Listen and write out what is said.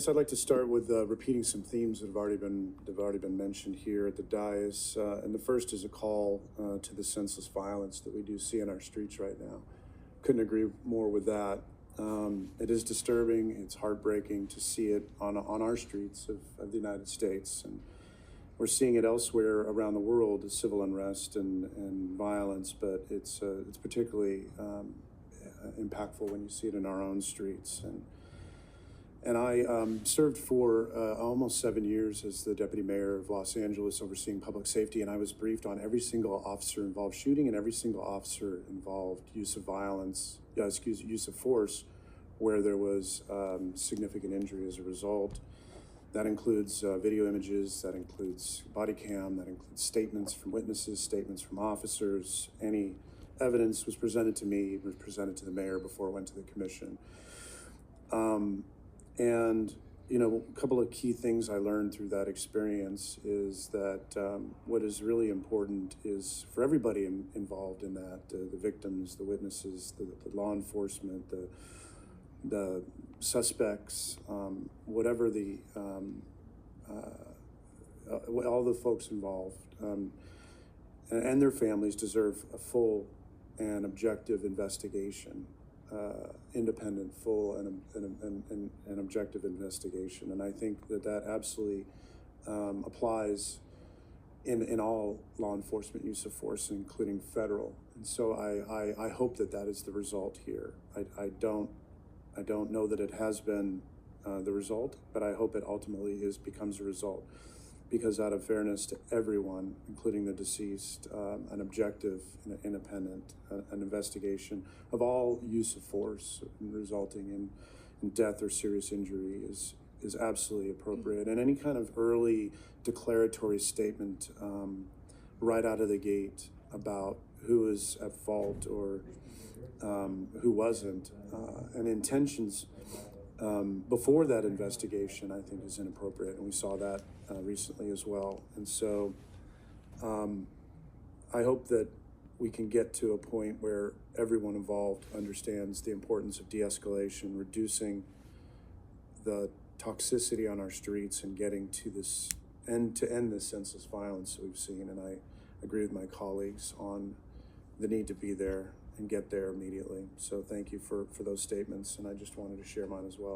I'd like to start with repeating some themes that have already been mentioned here at the dais, and the first is a call to the senseless violence that we do see in our streets right now. Couldn't agree more with that. It is disturbing. It's heartbreaking to see it on our streets of the United States, and we're seeing it elsewhere around the world as civil unrest and violence. But it's particularly impactful when you see it in our own streets. And I served for almost 7 years as the deputy mayor of Los Angeles, overseeing public safety, and I was briefed on every single officer involved shooting and every single officer involved use of violence, use of force, where there was significant injury as a result. That includes video images, that includes body cam, that includes statements from witnesses, statements from officers. Any evidence was presented to me, was presented to the mayor before it went to the commission. And, a couple of key things I learned through that experience is that what is really important is for everybody involved in that, the victims, the witnesses, the law enforcement, the suspects, whatever all the folks involved, and their families deserve a full and objective investigation. Independent, full, and objective investigation. And I think that absolutely applies in all law enforcement use of force, including federal. And so I hope that is the result here. I don't know that it has been the result, but I hope it ultimately becomes a result. Because out of fairness to everyone, including the deceased, an objective, independent, an investigation of all use of force resulting in death or serious injury is absolutely appropriate. And any kind of early declaratory statement right out of the gate about who is at fault or who wasn't, and intentions before that investigation, I think, is inappropriate, and we saw that recently as well. And so I hope that we can get to a point where everyone involved understands the importance of de-escalation, reducing the toxicity on our streets, and getting to this end this senseless violence that we've seen. And I agree with my colleagues on the need to be there and get there immediately. So thank you for those statements, and I just wanted to share mine as well.